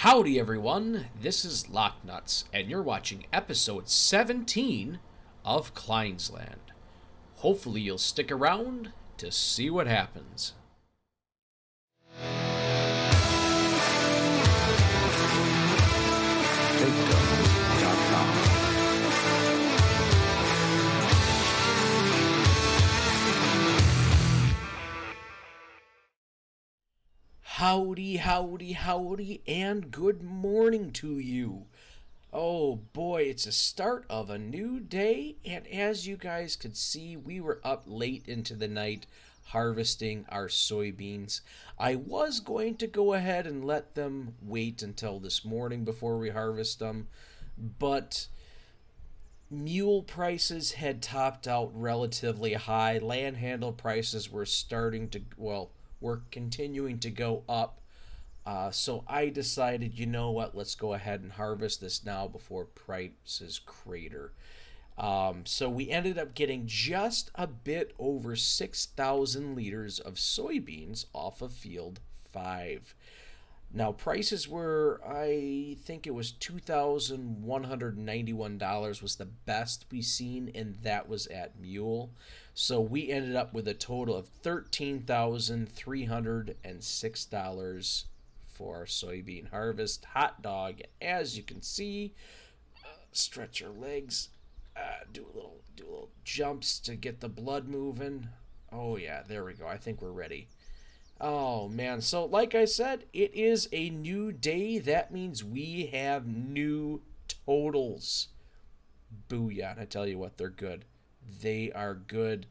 Howdy, everyone. This is Nutz, and you're watching episode 17 of Kleines. Hopefully, you'll stick around to see what happens. Howdy, howdy, howdy, and good morning to you. Oh boy, it's a start of a new day, and as you guys could see, we were up late into the night harvesting our soybeans. I was going to go ahead and let them wait until this morning before we harvest them, but mule prices had topped out relatively high. Land handle prices were were continuing to go up. So I decided, you know what, let's go ahead and harvest this now before prices crater. So we ended up getting just a bit over 6,000 liters of soybeans off of field 5. Now prices were, I think it was $2,191 was the best we seen, and that was at mule. So we ended up with a total of $13,306 for our soybean harvest. Hot dog, as you can see, stretch your legs, do a little jumps to get the blood moving. Oh yeah, there we go. I think we're ready. Oh man, so like I said, it is a new day. That means we have new totals. Booyah, and I tell you what, they're good. They are good.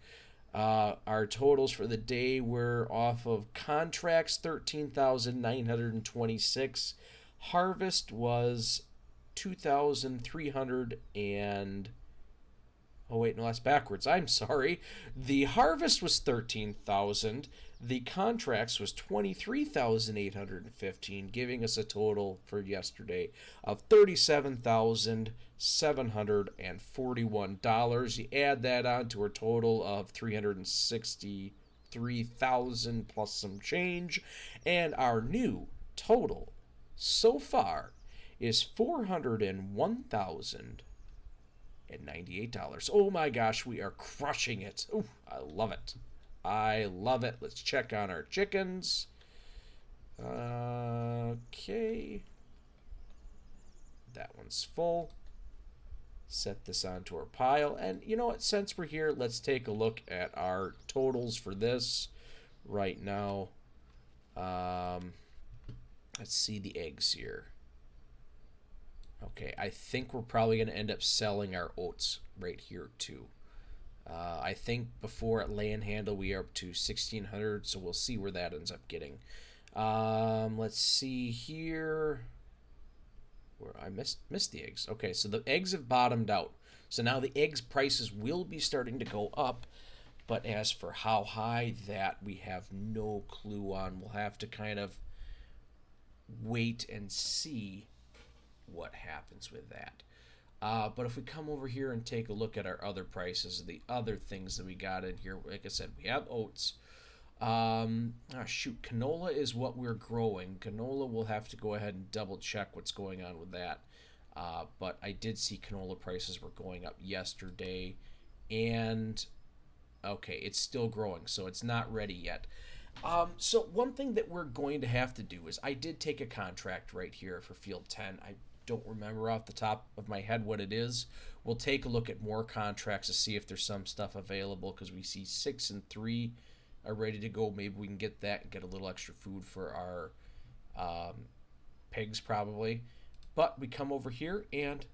Our totals for the day were off of contracts 13,926. Harvest was 2,300 and oh wait, no, that's backwards. I'm sorry. The harvest was 13,000. The contracts was 23,815, giving us a total for yesterday of $37,741. You add that on to our total of 363,000 plus some change, and our new total so far is 401,000 and $98. Oh my gosh, we are crushing it. Ooh, I love it. I love it. Let's check on our chickens. Okay. That one's full. Set this onto our pile. And you know what? Since we're here, let's take a look at our totals for this right now. Let's see the eggs here. Okay, I think we're probably going to end up selling our oats right here too. I think before at land handle we are up to 1,600, so we'll see where that ends up getting. Let's see here. Where I missed the eggs. Okay, so the eggs have bottomed out. So now the eggs prices will be starting to go up, but as for how high, that we have no clue on. We'll have to kind of wait and see what happens with that. But if we come over here and take a look at our other prices, the other things that we got in here, like I said, we have oats. Canola is what we're growing. Canola, we'll have to go ahead and double check what's going on with that. But I did see canola prices were going up yesterday, and okay, it's still growing, so it's not ready yet. So one thing that we're going to have to do is I did take a contract right here for field 10. I don't remember off the top of my head what it is. We'll take a look at more contracts to see if there's some stuff available, because we see 6 and 3 are ready to go. Maybe we can get that and get a little extra food for our pigs probably. But we come over here and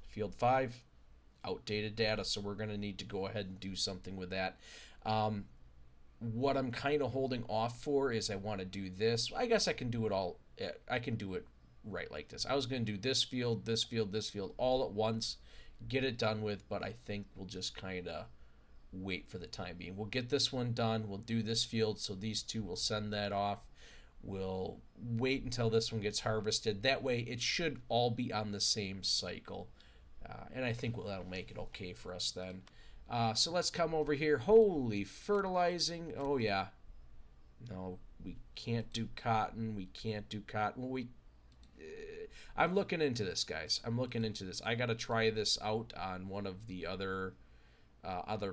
field 5, outdated data, so we're going to need to go ahead and do something with that. What I'm kind of holding off for is I want to do this. I guess I can do it all. I can do it right like this. I was going to do this field, this field, this field all at once, get it done with, but I think we'll just kind of wait for the time being. We'll get this one done. We'll do this field, so these two will send that off. We'll wait until this one gets harvested. That way it should all be on the same cycle. And I think that'll make it okay for us then. So let's come over here. Holy fertilizing. Oh, yeah. No, we can't do cotton. We can't do cotton. Well, I'm looking into this, guys. I'm looking into this. I got to try this out on one of the other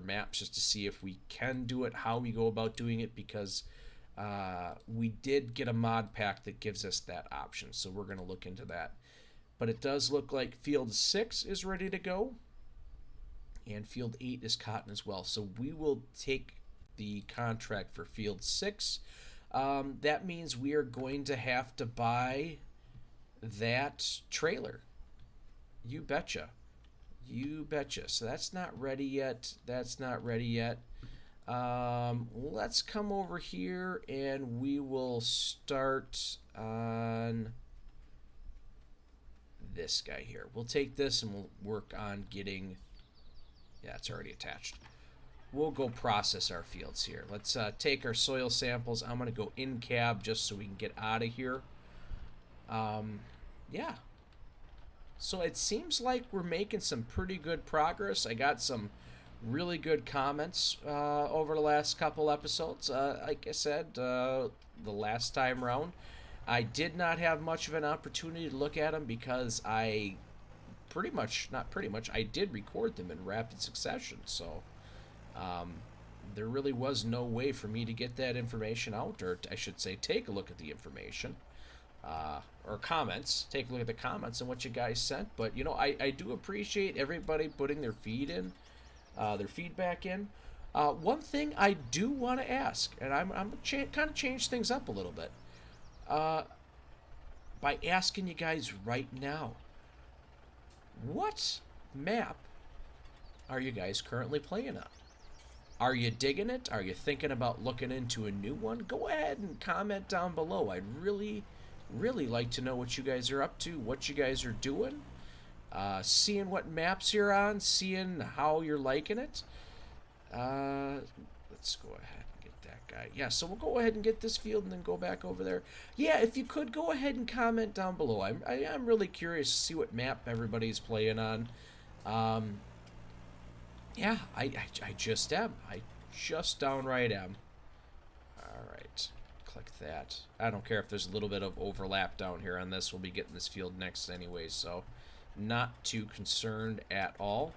maps just to see if we can do it, how we go about doing it, because we did get a mod pack that gives us that option. So we're going to look into that. But it does look like Field 6 is ready to go. And Field 8 is cotton as well. So we will take the contract for Field 6. That means we are going to have to buy that trailer. You betcha. You betcha. So that's not ready yet. That's not ready yet. Let's come over here and we will start on this guy here. We'll take this and we'll work on getting... Yeah, it's already attached. We'll go process our fields here. Let's take our soil samples. I'm going to go in cab just so we can get out of here. Yeah. So it seems like we're making some pretty good progress. I got some really good comments over the last couple episodes. Like I said, the last time around, I did not have much of an opportunity to look at them because I I did record them in rapid succession. So there really was no way for me to get that information out, or I should say take a look at the information. Or comments. Take a look at the comments and what you guys sent. But, you know, I do appreciate everybody putting their feedback in. One thing I do want to ask, and I'm kind of change things up a little bit, by asking you guys right now, what map are you guys currently playing on? Are you digging it? Are you thinking about looking into a new one? Go ahead and comment down below. I'd really like to know what you guys are up to, what you guys are doing, seeing what maps you're on, seeing how you're liking it. Let's go ahead and get that guy. Yeah, so we'll go ahead and get this field and then go back over there. Yeah, if you could, go ahead and comment down below. I'm really curious to see what map everybody's playing on. Yeah, I just am. I just downright am. Alright, click that. I don't care if there's a little bit of overlap down here on this. We'll be getting this field next anyways, so not too concerned at all.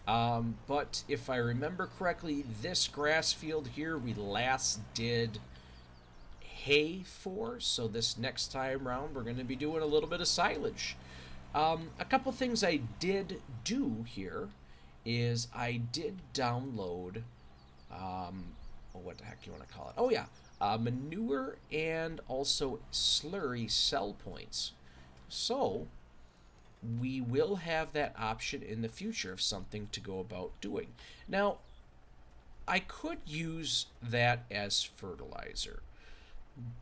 But if I remember correctly, this grass field here we last did hay for, so this next time round we're going to be doing a little bit of silage. A couple things I did do here is I did download, what the heck do you want to call it? Oh yeah, manure and also slurry sell points. So we will have that option in the future of something to go about doing. Now, I could use that as fertilizer,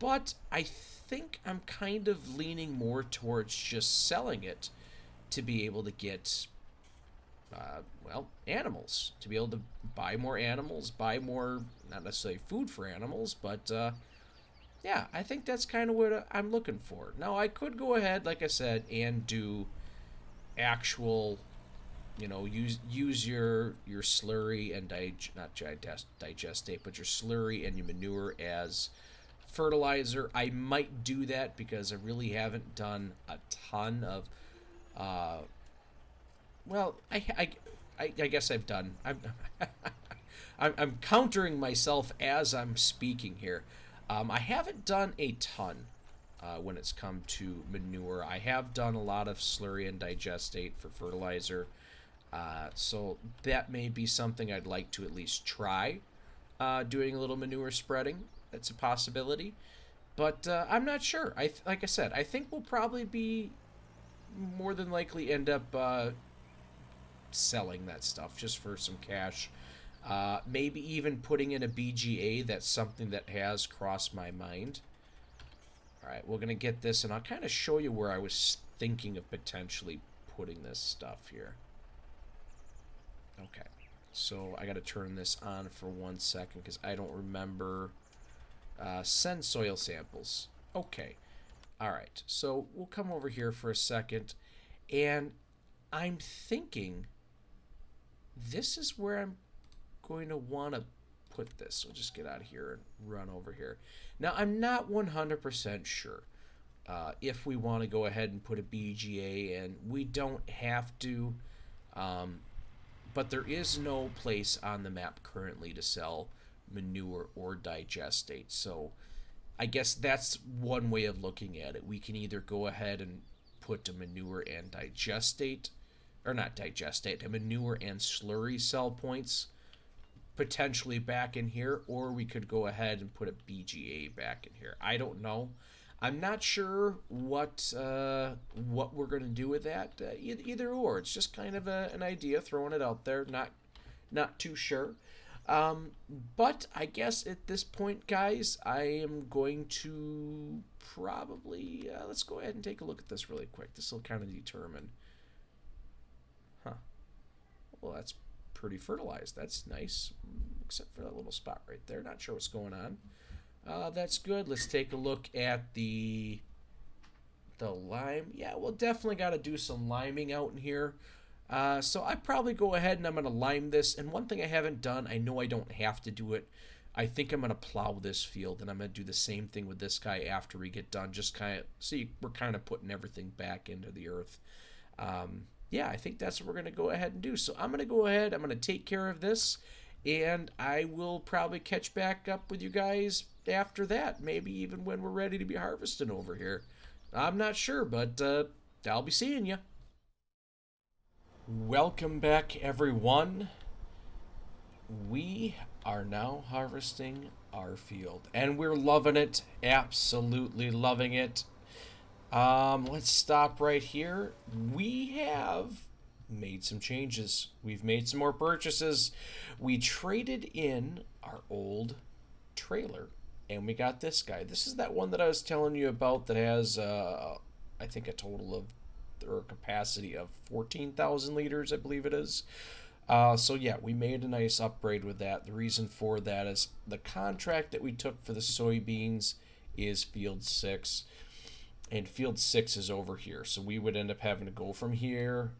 but I think I'm kind of leaning more towards just selling it to be able to get well, animals, to be able to buy more animals, buy more, not necessarily food for animals, but yeah, I think that's kind of what I'm looking for. Now, I could go ahead, like I said, and do actual, you know, use your slurry and digestate, but your slurry and your manure as fertilizer. I might do that because I really haven't done a ton of well, I guess I've done. I'm countering myself as I'm speaking here. I haven't done a ton when it's come to manure. I have done a lot of slurry and digestate for fertilizer. So that may be something I'd like to at least try doing a little manure spreading. That's a possibility. But I'm not sure. Like I said, I think we'll probably be more than likely end up selling that stuff just for some cash. Maybe even putting in a BGA. That's something that has crossed my mind. Alright, we're going to get this, and I'll kind of show you where I was thinking of potentially putting this stuff here. Okay, so I got to turn this on for 1 second because I don't remember. Send soil samples. Okay, alright, so we'll come over here for a second, and I'm thinking this is where I'm going to want to put this. So just get out of here and run over here. Now, I'm not 100% sure, if we want to go ahead and put a BGA in. We don't have to, but there is no place on the map currently to sell manure or digestate. So I guess that's one way of looking at it. We can either go ahead and put a manure and digestate, or not digestate, a manure and slurry sell points potentially back in here, or we could go ahead and put a BGA back in here. I don't know. I'm not sure what we're going to do with that. Either or. It's just kind of an idea, throwing it out there. Not too sure. But I guess at this point, guys, I am going to probably let's go ahead and take a look at this really quick. This will kind of determine. Huh. Well, that's pretty fertilized. That's nice, except for that little spot right there. Not sure what's going on. That's good. Let's take a look at the lime. Yeah, we'll definitely got to do some liming out in here. So I probably go ahead and I'm going to lime this. And one thing I haven't done, I know I don't have to do it. I think I'm going to plow this field, and I'm going to do the same thing with this guy after we get done. Just kind of see, we're kind of putting everything back into the earth. Yeah, I think that's what we're going to go ahead and do. So I'm going to go ahead, I'm going to take care of this, and I will probably catch back up with you guys after that. Maybe even when we're ready to be harvesting over here. I'm not sure, but I'll be seeing you. Welcome back, everyone. We are now harvesting our field, and we're loving it. Absolutely loving it. Let's stop right here. We have made some changes. We've made some more purchases. We traded in our old trailer, and we got this guy. This is that one that I was telling you about that has, I think, a total of, or a capacity of 14,000 liters, I believe it is. So yeah, we made a nice upgrade with that. The reason for that is the contract that we took for the soybeans is field 6. And field 6 is over here. So we would end up having to go from here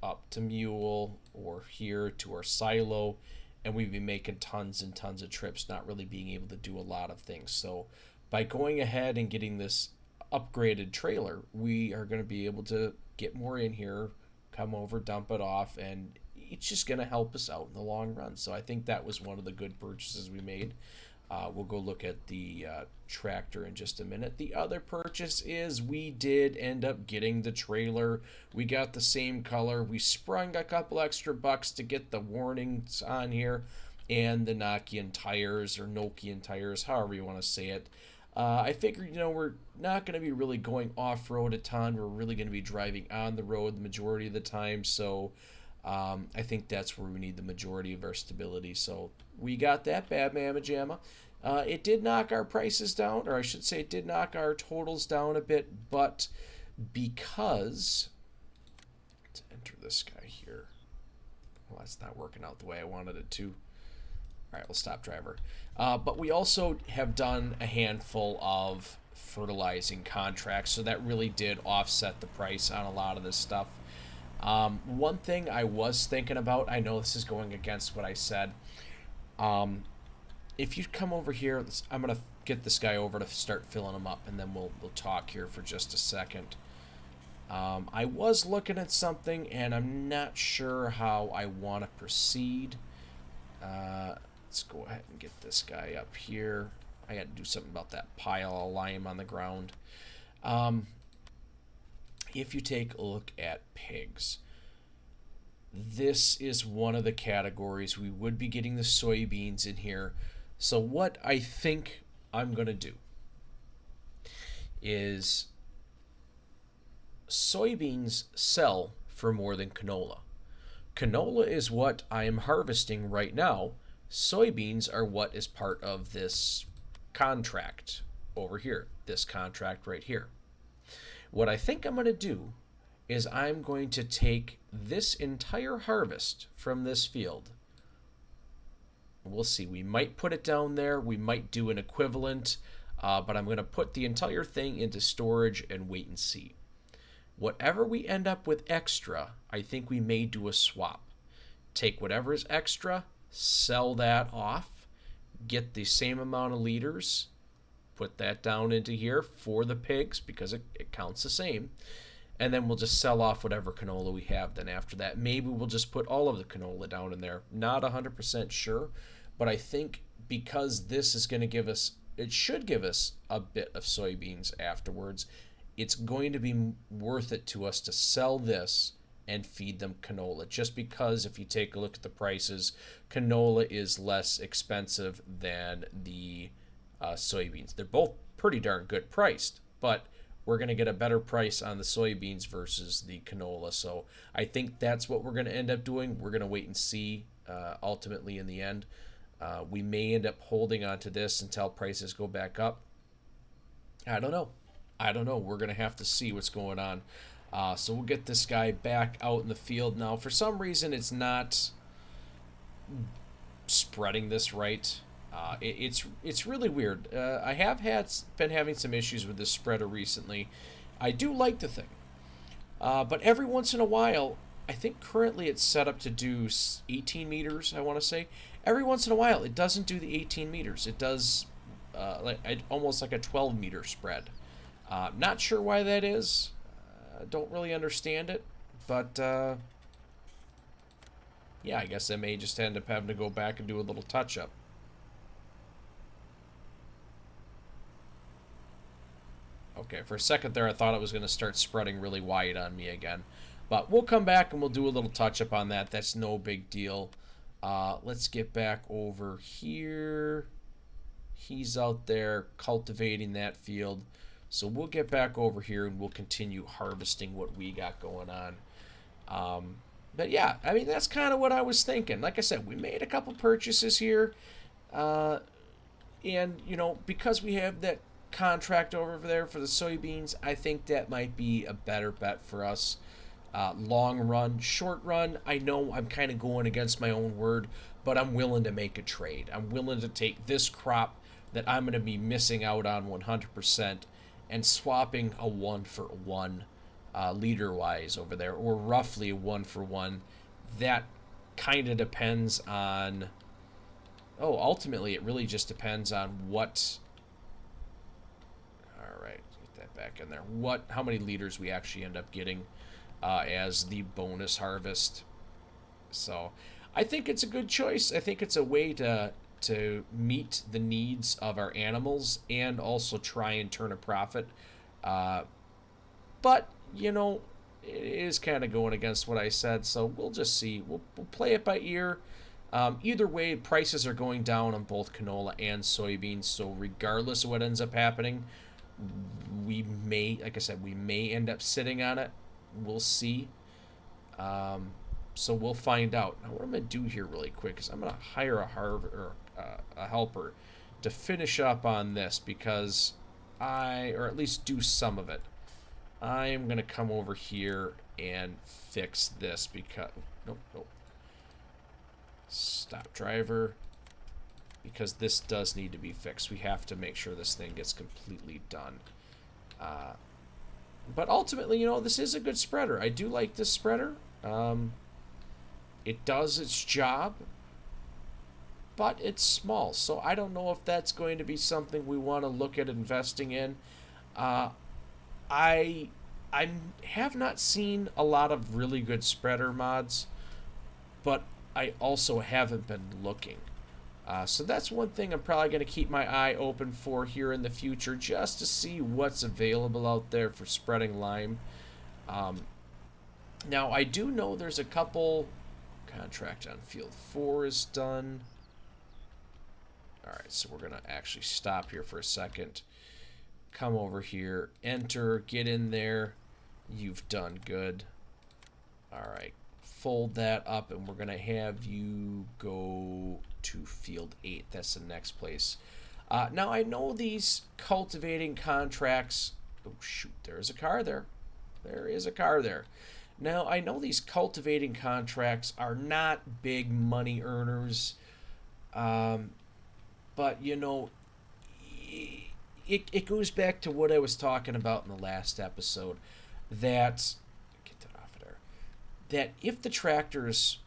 up to Mule, or here to our silo, and we'd be making tons and tons of trips, not really being able to do a lot of things. So by going ahead and getting this upgraded trailer, we are going to be able to get more in here, come over, dump it off, and it's just going to help us out in the long run. So I think that was one of the good purchases we made. We'll go look at the tractor in just a minute. The other purchase is we did end up getting the trailer. We got the same color. We sprung a couple extra bucks to get the warnings on here and the Nokian tires, or Nokian tires, however you want to say it. I figured, we're not going to be really going off-road a ton. We're really going to be driving on the road the majority of the time. So I think that's where we need the majority of our stability. So we got that bad mamma jamma. It did knock our prices down, or I should say it did knock our totals down a bit, but because, let's enter this guy here. Well, that's not working out the way I wanted it to. All right, we'll stop driver. But we also have done a handful of fertilizing contracts, so that really did offset the price on a lot of this stuff. One thing I was thinking about, I know this is going against what I said. If you come over here, I'm going to get this guy over to start filling them up, and then we'll talk here for just a second. I was looking at something, and I'm not sure how I want to proceed. Let's go ahead and get this guy up here. I got to do something about that pile of lime on the ground. If you take a look at pigs, this is one of the categories. We would be getting the soybeans in here. So what I think I'm going to do is, soybeans sell for more than canola. Canola is what I am harvesting right now. Soybeans are what is part of this contract over here, this contract right here. What I think I'm going to do is I'm going to take this entire harvest from this field. We'll see. We might put it down there. We might do an equivalent, but I'm going to put the entire thing into storage and wait and see. Whatever we end up with extra, I think we may do a swap. Take whatever is extra, sell that off, get the same amount of liters, put that down into here for the pigs because it counts the same. And then we'll just sell off whatever canola we have then after that. Maybe we'll just put all of the canola down in there. Not 100% sure, but I think because this is going to give us, it should give us a bit of soybeans afterwards, it's going to be worth it to us to sell this and feed them canola. Just because if you take a look at the prices, canola is less expensive than the soybeans. They're both pretty darn good priced, but we're going to get a better price on the soybeans versus the canola. So I think that's what we're going to end up doing. We're going to wait and see ultimately in the end. We may end up holding on to this until prices go back up. I don't know. We're going to have to see what's going on. So we'll get this guy back out in the field now. For some reason, it's not spreading this right. It's really weird. I have been having some issues with this spreader recently. I do like the thing, but every once in a while, I think currently it's set up to do 18 meters. I want to say every once in a while it doesn't do the 18 meters. It does almost like a 12-meter spread. Not sure why that is. Don't really understand it, but yeah, I guess I may just end up having to go back and do a little touch-up. Okay, for a second there I thought it was going to start spreading really wide on me again. But we'll come back and we'll do a little touch-up on that. That's no big deal. Let's get back over here. He's out there cultivating that field. So we'll get back over here and we'll continue harvesting what we got going on. But yeah, I mean, that's kind of what I was thinking. Like I said, we made a couple purchases here. And, you know, because we have that contract over there for the soybeans, I think that might be a better bet for us. Long run, short run, I know I'm kind of going against my own word, but I'm willing to make a trade. I'm willing to take this crop that I'm going to be missing out on 100% and swapping a 1-for-1 liter-wise over there, or roughly a 1-for-1. That kind of depends on... Oh, ultimately, it really just depends on what... All right, get that back in there. How many liters we actually end up getting as the bonus harvest. So I think it's a good choice. I think it's a way to meet the needs of our animals and also try and turn a profit. But, you know, it is kind of going against what I said, so we'll just see. We'll play it by ear. Either way, prices are going down on both canola and soybeans, so regardless of what ends up happening, we may, like I said, we may end up sitting on it. We'll see. So we'll find out. Now, what I'm going to do here really quick is I'm going to hire a helper to finish up on this because or at least do some of it. I am going to come over here and fix this because... Nope. Stop driver. Because this does need to be fixed. We have to make sure this thing gets completely done. But ultimately, you know, this is a good spreader. I do like this spreader. It does its job, but it's small. So I don't know if that's going to be something we want to look at investing in. I have not seen a lot of really good spreader mods, but I also haven't been looking. So that's one thing I'm probably going to keep my eye open for here in the future, just to see what's available out there for spreading lime. Now, I do know there's a couple... Contract on field 4 is done. Alright, so we're going to actually stop here for a second. Come over here, enter, get in there. You've done good. Alright, fold that up, and we're going to have you go to field 8. That's the next place. Now, I know these cultivating contracts... Oh, shoot, there's a car there. There is a car there. Now, I know these cultivating contracts are not big money earners, but, you know, it goes back to what I was talking about in the last episode, that, get that off of there, that if the tractors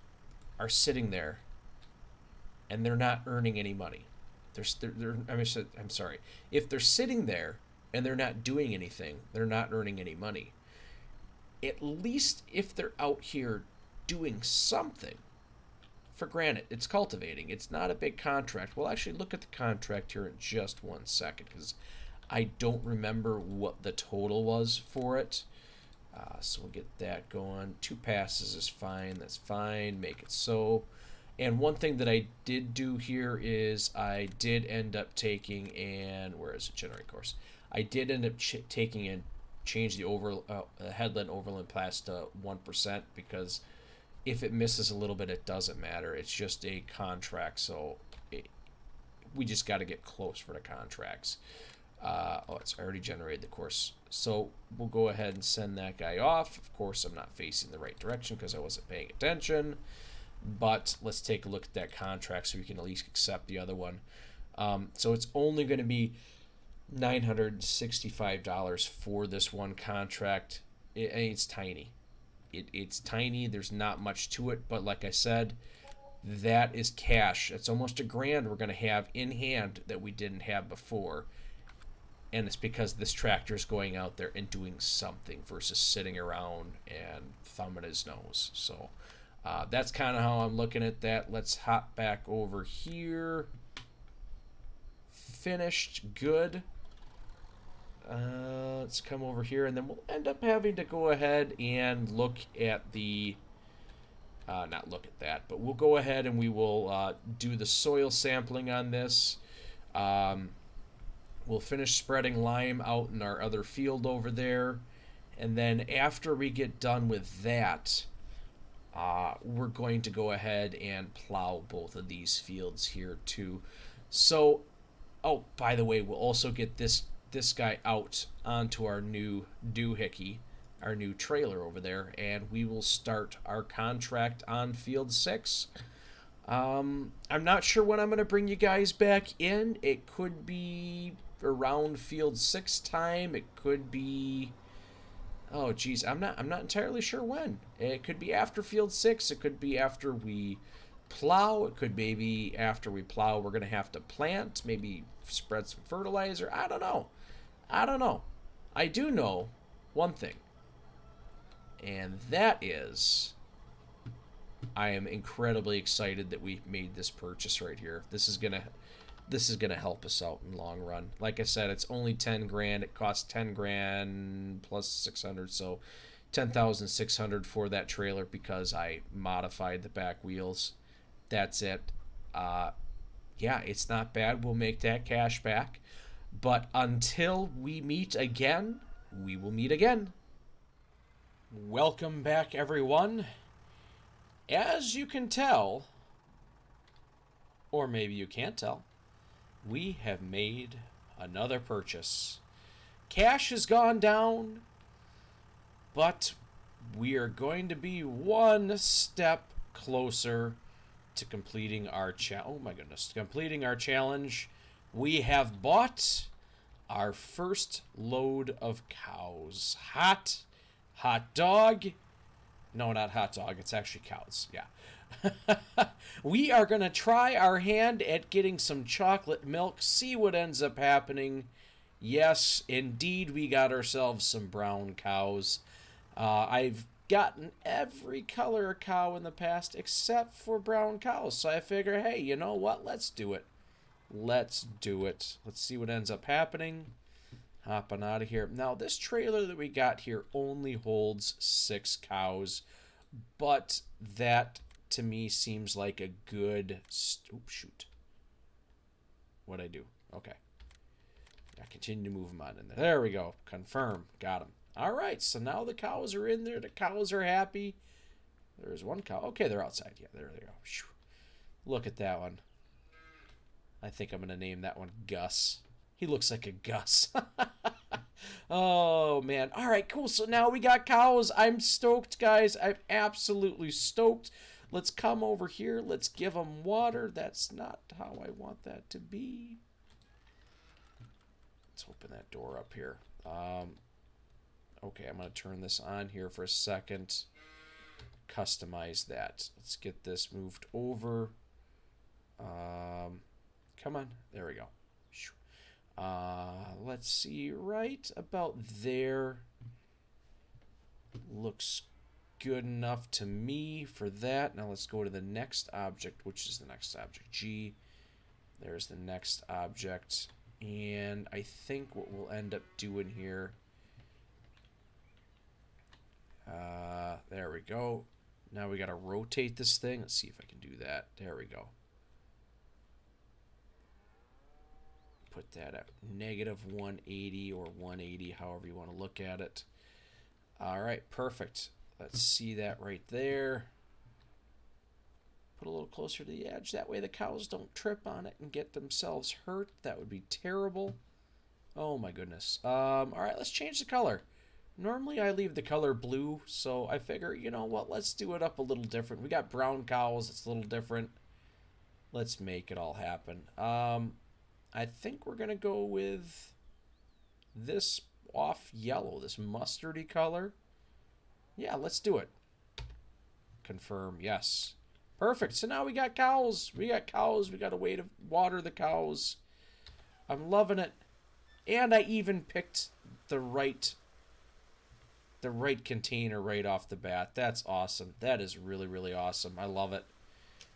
are sitting there and they're not earning any money, I'm sorry. If they're sitting there and they're not doing anything, they're not earning any money. At least if they're out here doing something, for granted, it's cultivating. It's not a big contract. We'll actually look at the contract here in just 1 second because I don't remember what the total was for it. So we'll get that going. 2 passes is fine. That's fine. Make it so. And one thing that I did do here is I did end up taking and where is it? Generate course. I did end up taking and change the headland overland pass to 1% because if it misses a little bit, it doesn't matter. It's just a contract, so we just got to get close for the contracts. It's already generated the course. So we'll go ahead and send that guy off. Of course, I'm not facing the right direction because I wasn't paying attention. But let's take a look at that contract so we can at least accept the other one. So it's only going to be $965 for this one contract. It's tiny. It's tiny. There's not much to it. But like I said, that is cash. It's almost $1,000 we're going to have in hand that we didn't have before. And it's because this tractor is going out there and doing something versus sitting around and thumbing his nose. So that's kind of how I'm looking at that. Let's hop back over here. Finished. Good. Let's come over here, and then we'll end up having to go ahead and look at the... not look at that, but we'll go ahead and we will do the soil sampling on this. We'll finish spreading lime out in our other field over there. And then after we get done with that, we're going to go ahead and plow both of these fields here too. So, oh, by the way, we'll also get this guy out onto our new doohickey, our new trailer over there, and we will start our contract on field 6. I'm not sure when I'm going to bring you guys back in. It could be around field 6 time. It could be, oh geez, I'm not entirely sure when. It could be after field 6. It could be after we plow. It could maybe after we plow we're going to have to plant, maybe spread some fertilizer. I don't know. I do know one thing, and that is I am incredibly excited that we made this purchase right here. This is gonna help us out in the long run. Like I said, it's only $10,000. It costs $10,000 plus 600, so 10,600 for that trailer because I modified the back wheels. That's it. Yeah, it's not bad. We'll make that cash back. But until we meet again, we will meet again. Welcome back, everyone. As you can tell, or maybe you can't tell, we have made another purchase. Cash has gone down, but we are going to be one step closer to completing our completing our challenge. We have bought our first load of cows. Hot dog. No, not hot dog. It's actually cows. Yeah. We are going to try our hand at getting some chocolate milk, see what ends up happening. Yes, indeed, we got ourselves some brown cows. I've gotten every color of cow in the past except for brown cows. So I figure, hey, you know what? Let's do it. Let's do it. Let's see what ends up happening. Hopping out of here. Now, this trailer that we got here only holds 6 cows, but that to me seems like a good... Oops, shoot. What'd I do? Okay. I continue to move them on in there. There we go. Confirm. Got them. All right, so now the cows are in there. The cows are happy. There's one cow. Okay, they're outside. Yeah, there they go. Look at that one. I think I'm going to name that one Gus. He looks like a Gus. Oh, man. All right, cool. So now we got cows. I'm stoked, guys. I'm absolutely stoked. Let's come over here. Let's give them water. That's not how I want that to be. Let's open that door up here. Okay, I'm going to turn this on here for a second. Customize that. Let's get this moved over. Come on. There we go. Let's see. Right about there. Looks good enough to me for that. Now let's go to the next object, which is the next object, G. There's the next object. And I think what we'll end up doing here, there we go. Now we got to rotate this thing. Let's see if I can do that. There we go. Put that at negative 180 or 180, however you want to look at it. All right, perfect. Let's see that right there. Put a little closer to the edge. That way the cows don't trip on it and get themselves hurt. That would be terrible. Oh my goodness. All right, let's change the color. Normally I leave the color blue, so I figure, you know what, let's do it up a little different. We got brown cows, it's a little different. Let's make it all happen. I think we're going to go with this off yellow, this mustardy color. Yeah, let's do it. Confirm, yes. Perfect. So now we got cows. We got cows. We got a way to water the cows. I'm loving it. And I even picked the right container right off the bat. That's awesome. That is really, really awesome. I love it.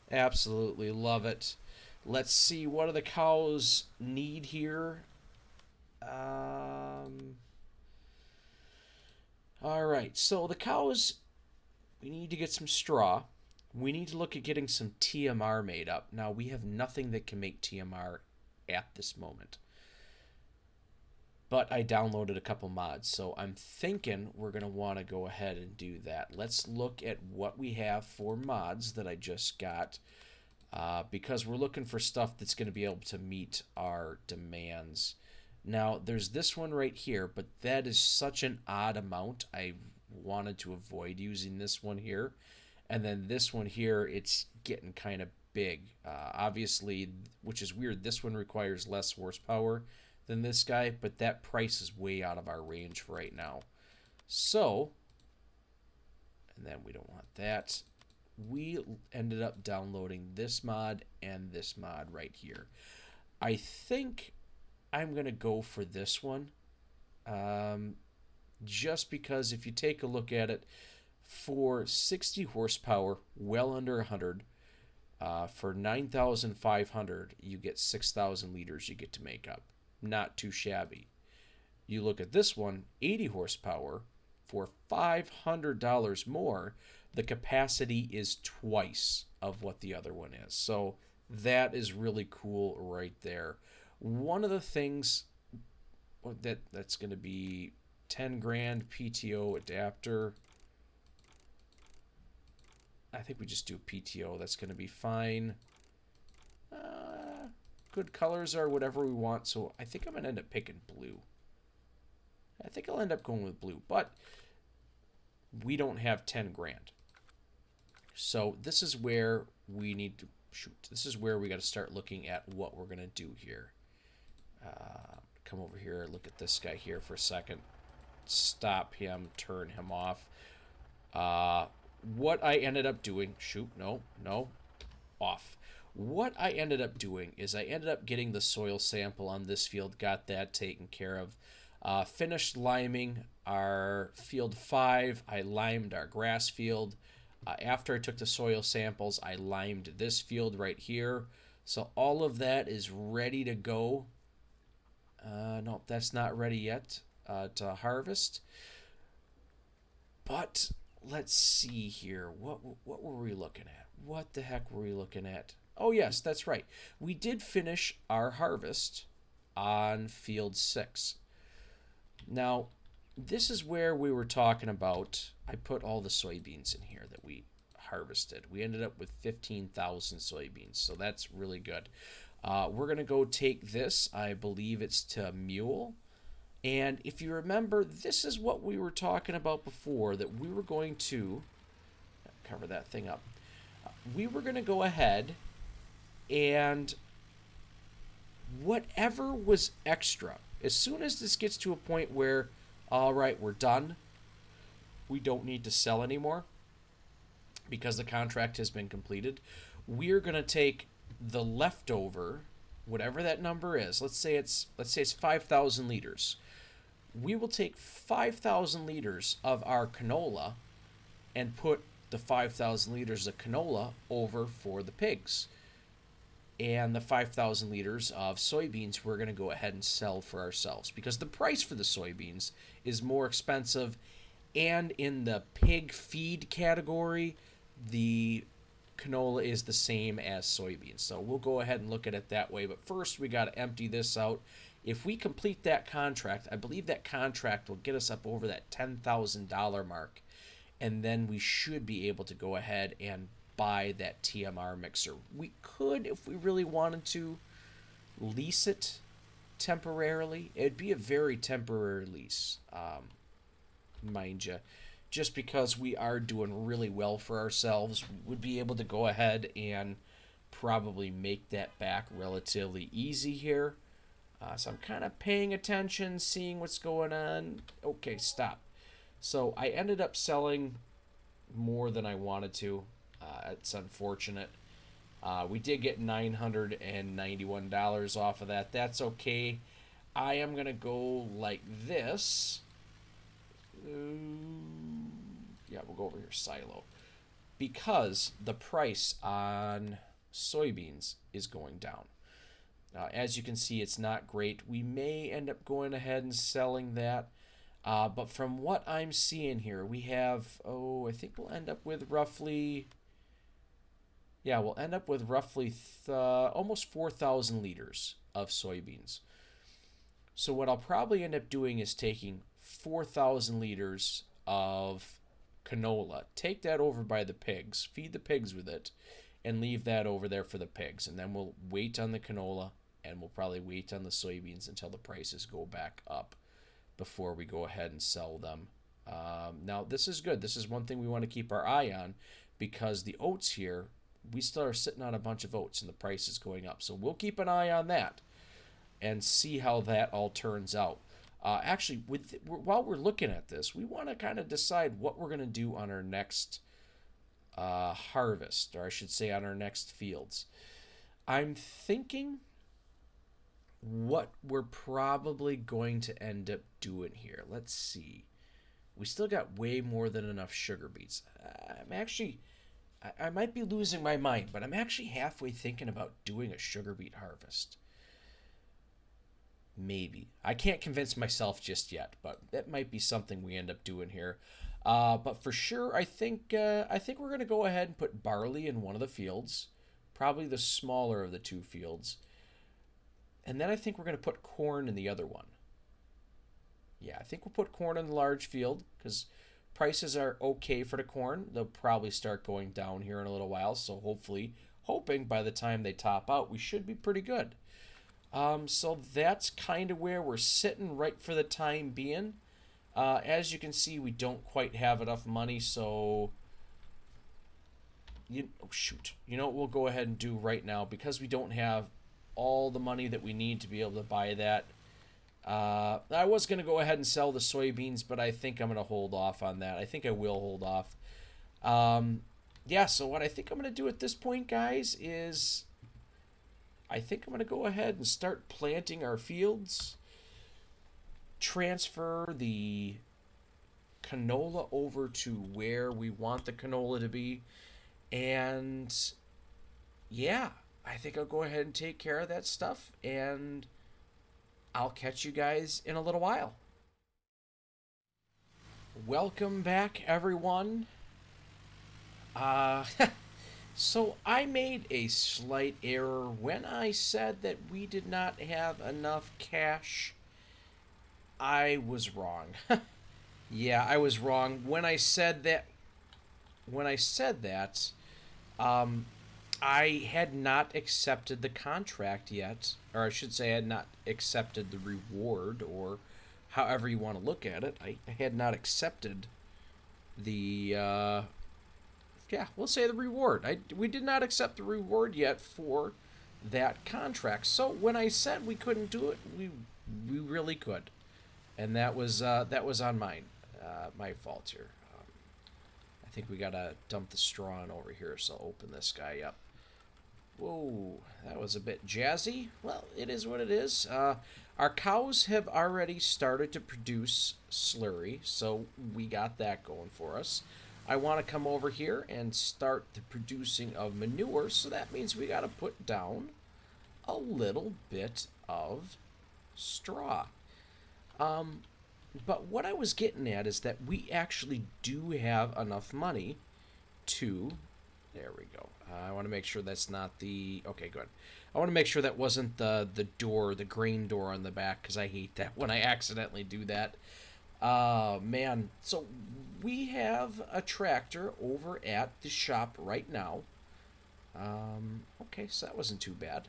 Absolutely love it. Let's see, what do the cows need here? All right, so the cows, we need to get some straw. We need to look at getting some TMR made up. Now, we have nothing that can make TMR at this moment. But I downloaded a couple mods, so I'm thinking we're going to want to go ahead and do that. Let's look at what we have for mods that I just got. Because we're looking for stuff that's going to be able to meet our demands. Now, there's this one right here, but that is such an odd amount. I wanted to avoid using this one here. And then this one here, it's getting kind of big. Obviously, which is weird, this one requires less horsepower than this guy, but that price is way out of our range for right now. So, and then we don't want that. We ended up downloading this mod and this mod right here. I think I'm going to go for this one. Just because if you take a look at it, for 60 horsepower, well under 100, for 9,500, you get 6,000 liters you get to make up. Not too shabby. You look at this one, 80 horsepower, for $500 more, the capacity is twice of what the other one is. So that is really cool right there. One of the things that's going to be 10 grand PTO adapter. I think we just do PTO. That's going to be fine. Good colors are whatever we want. So I think I'm going to end up picking blue. I think I'll end up going with blue. But we don't have 10 grand. So this is where we need to shoot. This is where we got to start looking at what we're going to do here. Come over here, look at this guy here for a second. Stop him, turn him off. What I ended up doing, off. What I ended up doing is I ended up getting the soil sample on this field, got that taken care of. Finished liming our field 5. I limed our grass field. After I took the soil samples, I limed this field right here. So all of that is ready to go. No, that's not ready yet to harvest. But let's see here. What were we looking at? What the heck were we looking at? Oh, yes, that's right. We did finish our harvest on field 6. Now, this is where we were talking about, I put all the soybeans in here that we harvested. We ended up with 15,000 soybeans, so that's really good. We're going to go take this, I believe it's to mule. And if you remember, this is what we were talking about before, that we were going to cover that thing up. We were going to go ahead and whatever was extra, as soon as this gets to a point where, all right, we're done, we don't need to sell anymore because the contract has been completed, we're going to take the leftover whatever that number is. Let's say it's 5,000 liters. We will take 5,000 liters of our canola and put the 5,000 liters of canola over for the pigs. And the 5,000 liters of soybeans we're going to go ahead and sell for ourselves, because the price for the soybeans is more expensive, and in the pig feed category, the canola is the same as soybeans. So we'll go ahead and look at it that way. But first, we got to empty this out. If we complete that contract, I believe that contract will get us up over that $10,000 mark. And then we should be able to go ahead and buy that TMR mixer. We could, if we really wanted to, lease it temporarily. It'd be a very temporary lease, mind you, just because we are doing really well for ourselves. We would be able to go ahead and probably make that back relatively easy here. So I'm kind of paying attention, seeing what's going on. Okay, stop. So I ended up selling more than I wanted to. It's unfortunate. We did get $991 off of that. That's okay. I am going to go like this. Yeah, we'll go over here, silo. Because the price on soybeans is going down. As you can see, it's not great. We may end up going ahead and selling that. But from what I'm seeing here, we have, I think we'll end up with roughly... Yeah, we'll end up with roughly almost 4,000 liters of soybeans. So what I'll probably end up doing is taking 4,000 liters of canola, take that over by the pigs, feed the pigs with it, and leave that over there for the pigs. And then we'll wait on the canola, and we'll probably wait on the soybeans until the prices go back up before we go ahead and sell them. Now, this is good. This is one thing we want to keep our eye on, because the oats here, we still are sitting on a bunch of oats and the price is going up. So we'll keep an eye on that and see how that all turns out. Actually, while we're looking at this, we want to kind of decide what we're going to do on our next harvest, or I should say on our next fields. I'm thinking what we're probably going to end up doing here. Let's see. We still got way more than enough sugar beets. I might be losing my mind, but I'm actually halfway thinking about doing a sugar beet harvest. Maybe. I can't convince myself just yet, but that might be something we end up doing here. But for sure, I think we're going to go ahead and put barley in one of the fields, probably the smaller of the two fields. And then I think we're going to put corn in the other one. Yeah, I think we'll put corn in the large field, because prices are okay for the corn. They'll probably start going down here in a little while, so hoping by the time they top out, we should be pretty good. So that's kind of where we're sitting right for the time being. As you can see, we don't quite have enough money, so... You know what we'll go ahead and do right now, because we don't have all the money that we need to be able to buy that. I was going to go ahead and sell the soybeans, but I think I'm going to hold off on that. I think I will hold off. Yeah, so what I think I'm going to do at this point, guys, is I think I'm going to go ahead and start planting our fields, transfer the canola over to where we want the canola to be, and yeah, I think I'll go ahead and take care of that stuff, and I'll catch you guys in a little while. Welcome back, everyone. So I made a slight error when I said that we did not have enough cash. I was wrong. Yeah, I was wrong. When I said that, I had not accepted the contract yet, or I should say I had not accepted the reward, or however you want to look at it. I had not accepted the, yeah, we'll say the reward. We did not accept the reward yet for that contract. So when I said we couldn't do it, we really could. And that was on my fault here. I think we gotta dump the straw on over here, so I'll open this guy up. Whoa, that was a bit jazzy. Well, it is what it is. Our cows have already started to produce slurry, so we got that going for us. I want to come over here and start the producing of manure, so that means we got to put down a little bit of straw. But what I was getting at is that we actually do have enough money to. There we go. I want to make sure that's not the. Okay, good. I want to make sure that wasn't the door, the grain door on the back, because I hate that when I accidentally do that. Man. So we have a tractor over at the shop right now. Okay, so that wasn't too bad.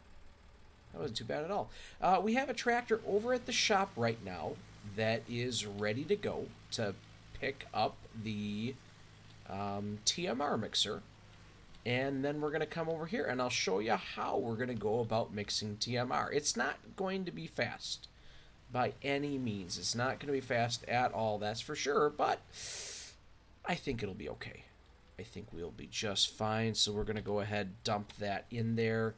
That wasn't too bad at all. We have a tractor over at the shop right now that is ready to go to pick up the TMR mixer. And then we're going to come over here and I'll show you how we're going to go about mixing TMR. It's not going to be fast by any means. It's not going to be fast at all, that's for sure. But I think it'll be okay. I think we'll be just fine. So we're going to go ahead and dump that in there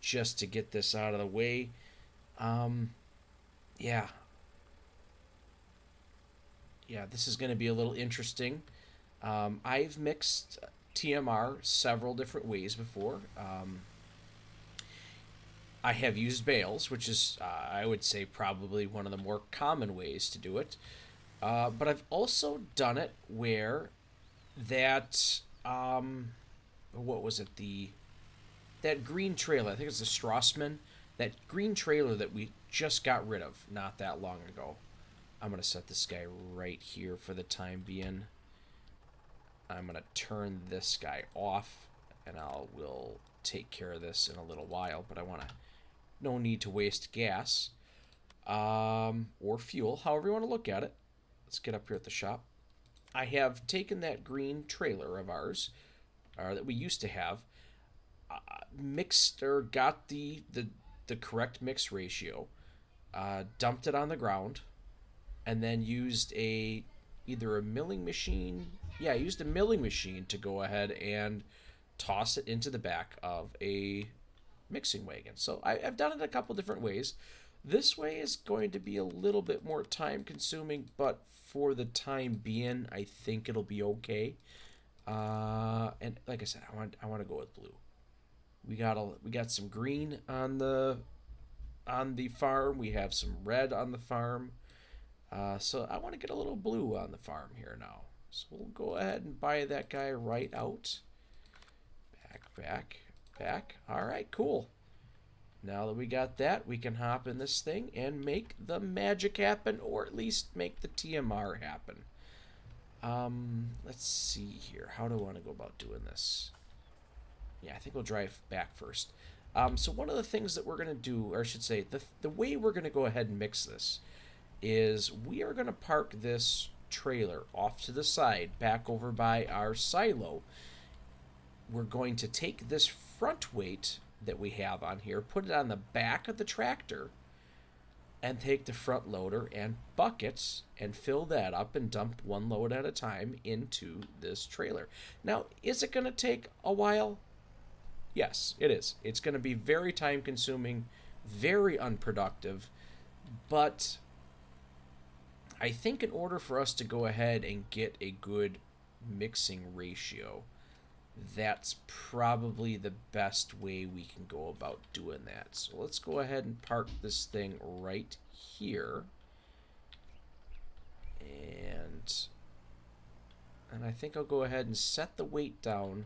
just to get this out of the way. Yeah. Yeah, this is going to be a little interesting. I've mixed TMR several different ways before. I have used bales, which is, I would say, probably one of the more common ways to do it. But I've also done it where that, what was it, that green trailer, I think it's the Strassman, that green trailer that we just got rid of not that long ago. I'm going to set this guy right here for the time being. I'm going to turn this guy off, and will take care of this in a little while, but I want to, no need to waste gas, or fuel, however you want to look at it. Let's get up here at the shop. I have taken that green trailer of ours, that we used to have, mixed, or got the correct mix ratio, dumped it on the ground, and then used either a milling machine. Yeah, I used a milling machine to go ahead and toss it into the back of a mixing wagon. So I've done it a couple different ways. This way is going to be a little bit more time consuming, but for the time being, I think it'll be okay. And like I said, I want to go with blue. We got some green on the farm. We have some red on the farm. So I want to get a little blue on the farm here now. So we'll go ahead and buy that guy right out. Back. All right, cool. Now that we got that, we can hop in this thing and make the magic happen, or at least make the TMR happen. Let's see here. How do I want to go about doing this? Yeah, I think we'll drive back first. So one of the things that we're going to do, or I should say, the way we're going to go ahead and mix this is we are going to park this trailer off to the side, back over by our silo. We're going to take this front weight that we have on here, put it on the back of the tractor, and take the front loader and buckets and fill that up and dump one load at a time into this trailer. Now, is it going to take a while? Yes, it is. It's going to be very time consuming, very unproductive, but I think in order for us to go ahead and get a good mixing ratio, that's probably the best way we can go about doing that. So let's go ahead and park this thing right here. And I think I'll go ahead and set the weight down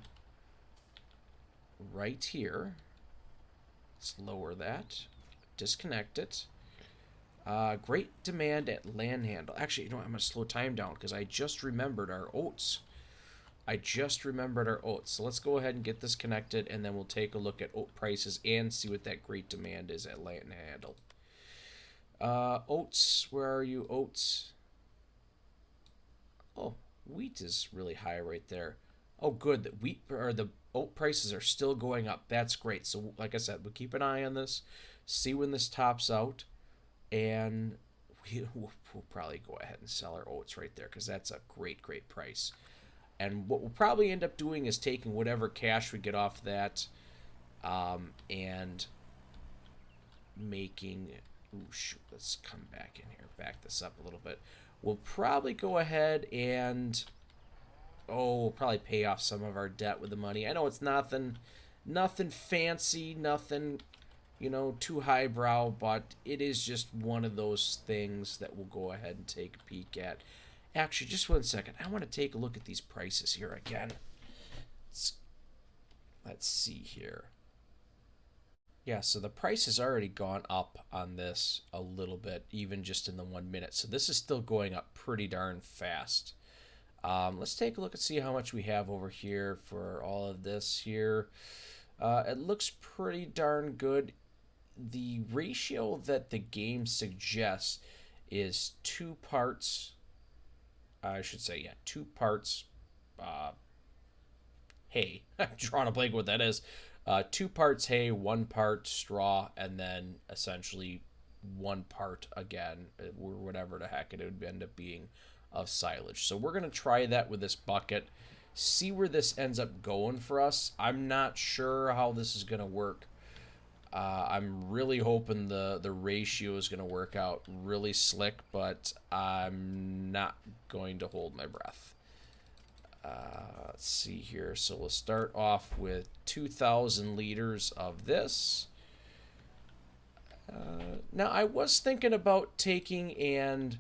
right here. Let's lower that. Disconnect it. Great demand at land handle. Actually, you know what? I'm going to slow time down because I just remembered our oats. So let's go ahead and get this connected, and then we'll take a look at oat prices and see what that great demand is at land handle. Oats, where are you, oats? Oh, wheat is really high right there. Oh, good. The oat prices are still going up. That's great. So, like I said, we'll keep an eye on this, see when this tops out, and we'll probably go ahead and sell our oats right there because that's a great price. And what we'll probably end up doing is taking whatever cash we get off that and making... Ooh, shoot, let's come back in here. Back this up a little bit. We'll probably go ahead and... Oh, we'll probably pay off some of our debt with the money. I know it's nothing fancy, nothing, too highbrow, but it is just one of those things that we'll go ahead and take a peek at. Actually, just 1 second. I want to take a look at these prices here again. Let's see here. Yeah, so the price has already gone up on this a little bit, even just in the 1 minute. So this is still going up pretty darn fast. Let's take a look and see how much we have over here for all of this here. It looks pretty darn good. The ratio that the game suggests is 2 parts. I should say, yeah, 2 parts hay. I'm drawing a blank what that is. 2 parts hay, 1 part straw, and then essentially 1 part again, or whatever the heck it would end up being, of silage. So we're going to try that with this bucket, see where this ends up going for us. I'm not sure how this is going to work. I'm really hoping the ratio is going to work out really slick, but I'm not going to hold my breath. Let's see here. So we'll start off with 2,000 liters of this. Now, I was thinking about taking and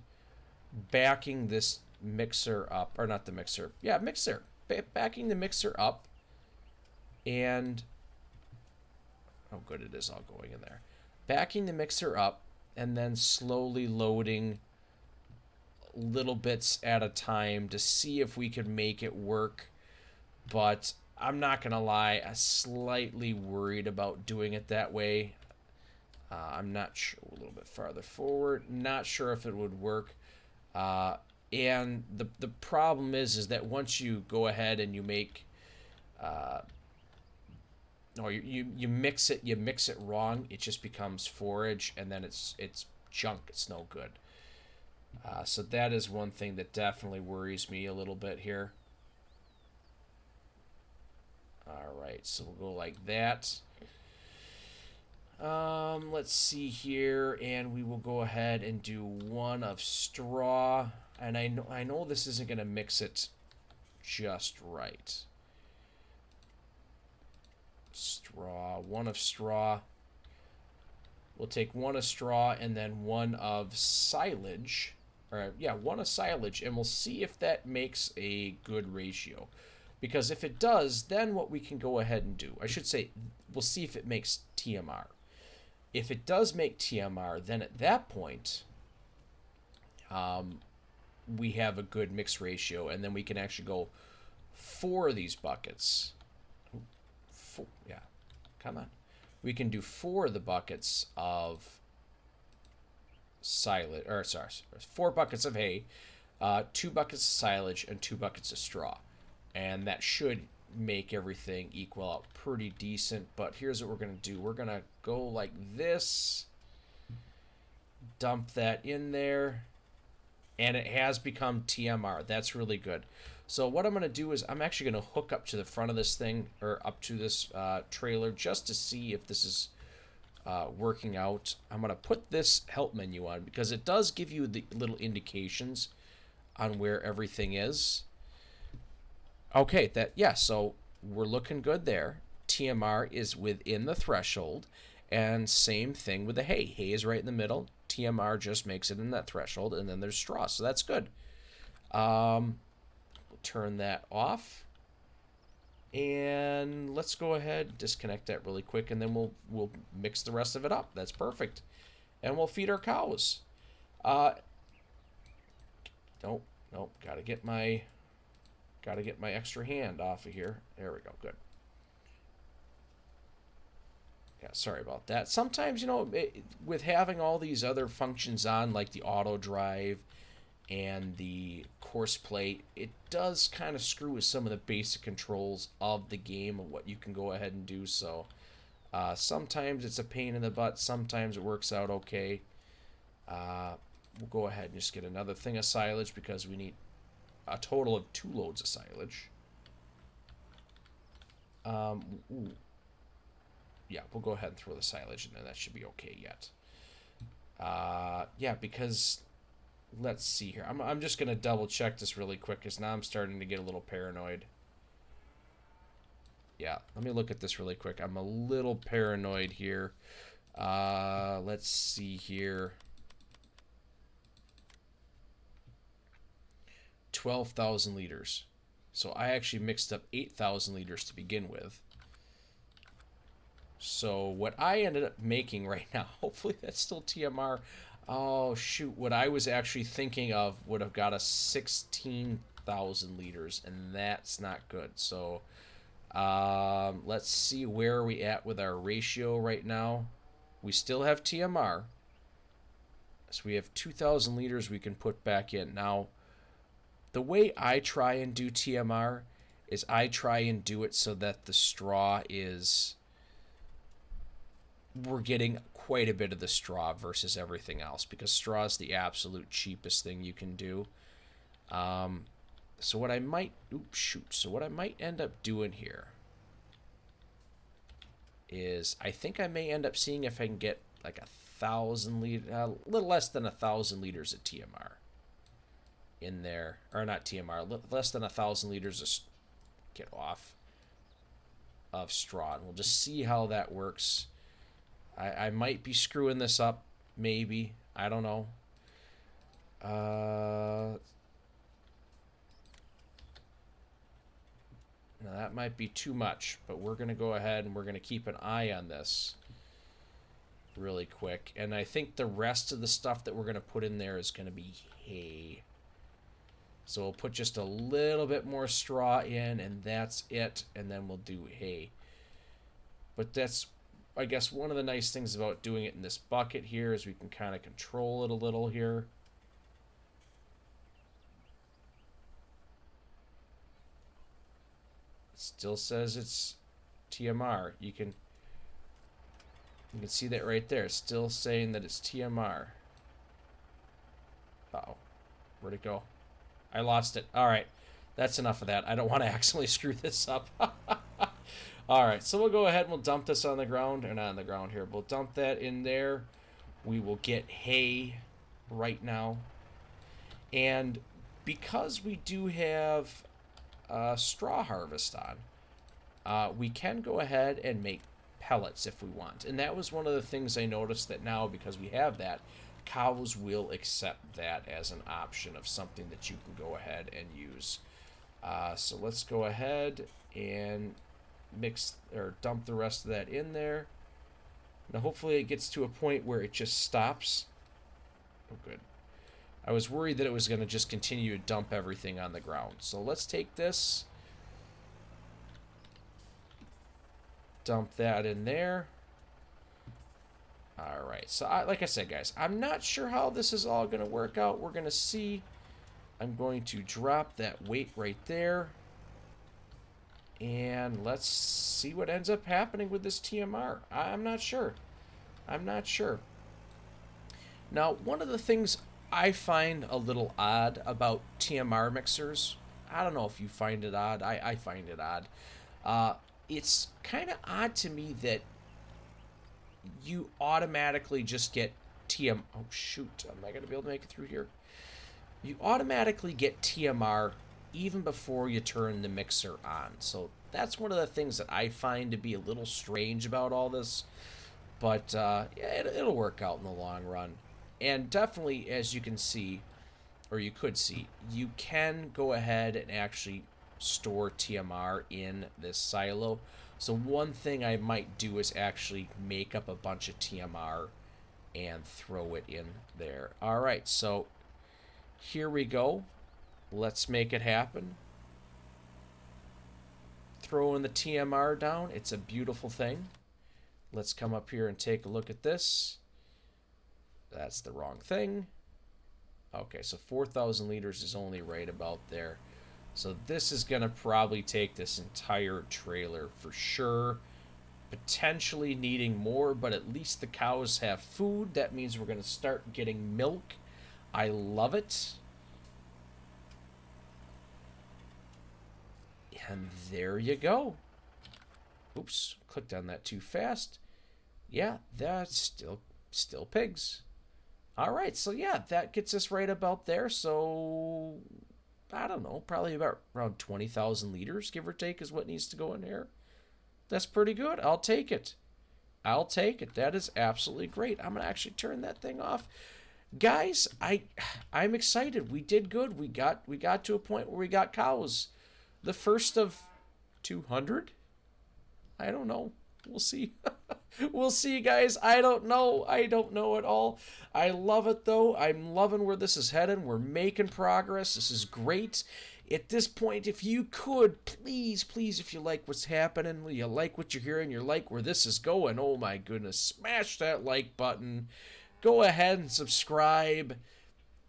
backing this mixer up, or not the mixer. Yeah, mixer. Backing the mixer up, and oh, good, it is all going in there. Backing the mixer up, and then slowly loading little bits at a time to see if we could make it work. But I'm not gonna lie, I'm slightly worried about doing it that way. I'm not sure. A little bit farther forward. Not sure if it would work. And the problem is that once you go ahead and you make, or you mix it wrong, it just becomes forage, and then it's junk. It's no good. So that is one thing that definitely worries me a little bit here. All right, so we'll go like that. Let's see here, and we will go ahead and do 1 of straw. And I know this isn't going to mix it just right. Straw, 1 of straw. We'll take 1 of straw and then 1 of silage. Or, yeah, 1 of silage, and we'll see if that makes a good ratio. Because if it does, then what we can go ahead and do, I should say, we'll see if it makes TMR. If it does make TMR, then at that point, we have a good mix ratio, and then we can actually go 4 of these buckets. 4, yeah, come on. We can do 4 of the buckets of silage, or sorry, 4 buckets of hay, 2 buckets of silage, and 2 buckets of straw. And that should make everything equal out pretty decent. But here's what we're going to do. We're going to go like this, dump that in there, and it has become TMR. That's really good. So what I'm going to do is I'm actually going to hook up to the front of this thing, or up to this trailer, just to see if this is working out. I'm going to put this help menu on because it does give you the little indications on where everything is. Okay, so we're looking good there. TMR is within the threshold, and same thing with the hay. Hay is right in the middle. TMR just makes it in that threshold, and then there's straw, so that's good. We'll turn that off, and let's go ahead, disconnect that really quick, and then we'll mix the rest of it up. That's perfect, and we'll feed our cows. Nope, gotta get my extra hand off of here. There we go. Good. Yeah, sorry about that. Sometimes, with having all these other functions on, like the auto drive and the course plate, it does kind of screw with some of the basic controls of the game of what you can go ahead and do. So sometimes it's a pain in the butt. Sometimes it works out okay. We'll go ahead and just get another thing of silage because we need a total of 2 loads of silage. Ooh. Yeah, we'll go ahead and throw the silage in there. That should be okay yet. Yeah, because let's see here. I'm just gonna double check this really quick because now I'm starting to get a little paranoid. Yeah, let me look at this really quick. I'm a little paranoid here. Let's see here. 12,000 liters. So I actually mixed up 8,000 liters to begin with. So what I ended up making right now, hopefully that's still TMR. Oh, shoot. What I was actually thinking of would have got us 16,000 liters, and that's not good. So let's see where are we at with our ratio right now. We still have TMR. So we have 2,000 liters we can put back in. Now, the way I try and do TMR is I try and do it so that the straw is... we're getting quite a bit of the straw versus everything else, because straw is the absolute cheapest thing you can do. So what I might... So what I might end up doing here is I think I may end up seeing if I can get like 1,000 liters, a little less than 1,000 liters of TMR in there, or not TMR, less than 1,000 liters of get off of straw, and we'll just see how that works. I might be screwing this up, maybe. I don't know. Now that might be too much, but we're going to go ahead and we're going to keep an eye on this really quick. And I think the rest of the stuff that we're going to put in there is going to be hay. So we'll put just a little bit more straw in, and that's it. And then we'll do hay. But that's, I guess, one of the nice things about doing it in this bucket here is we can kind of control it a little here. It still says it's TMR. You can see that right there. It's still saying that it's TMR. Uh-oh. Where'd it go? I lost it. All right. That's enough of that. I don't want to accidentally screw this up. All right. So we'll go ahead and we'll dump this on the ground. Or not on the ground here. We'll dump that in there. We will get hay right now. And because we do have straw harvest on, we can go ahead and make pellets if we want. And that was one of the things I noticed, that now because we have that, cows will accept that as an option of something that you can go ahead and use. So let's go ahead and mix or dump the rest of that in there. Now hopefully it gets to a point where it just stops. Oh, good. I was worried that it was going to just continue to dump everything on the ground. So let's take this, dump that in there. All right. So like I said, guys, I'm not sure how this is all going to work out. We're going to see. I'm going to drop that weight right there. And let's see what ends up happening with this TMR. I'm not sure. I'm not sure. Now, one of the things I find a little odd about TMR mixers, I don't know if you find it odd. I find it odd. It's kind of odd to me that you automatically just get TMR. Oh, shoot. Am I going to be able to make it through here? You automatically get TMR even before you turn the mixer on. So that's one of the things that I find to be a little strange about all this. But yeah, it'll work out in the long run. And definitely, as you can see, or you could see, you can go ahead and actually store TMR in this silo. So one thing I might do is actually make up a bunch of TMR and throw it in there. All right, so here we go. Let's make it happen. Throwing the TMR down. It's a beautiful thing. Let's come up here and take a look at this. That's the wrong thing. Okay, so 4,000 liters is only right about there. So this is going to probably take this entire trailer for sure. Potentially needing more, but at least the cows have food. That means we're going to start getting milk. I love it. And there you go. Oops, clicked on that too fast. Yeah, that's still pigs. All right, so yeah, that gets us right about there. So I don't know, probably about around 20,000 liters, give or take, is what needs to go in here. That's pretty good. I'll take it. I'll take it. That is absolutely great. I'm gonna actually turn that thing off, guys. I'm excited. We did good. We got to a point where we got cows, the first of 200. I don't know. We'll see. We'll see, guys. I don't know. I don't know at all. I love it, though. I'm loving where this is heading. We're making progress. This is great. At this point, if you could, please, please, if you like what's happening, you like what you're hearing, you like where this is going, oh my goodness, smash that like button. Go ahead and subscribe.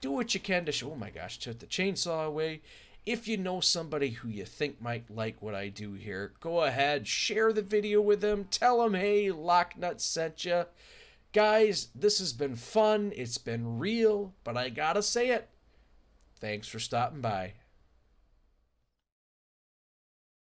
Do what you can to show, oh my gosh, took the chainsaw away. If you know somebody who you think might like what I do here, go ahead, share the video with them. Tell them, hey, Nutz sent you. Guys, this has been fun. It's been real, but I gotta say it. Thanks for stopping by.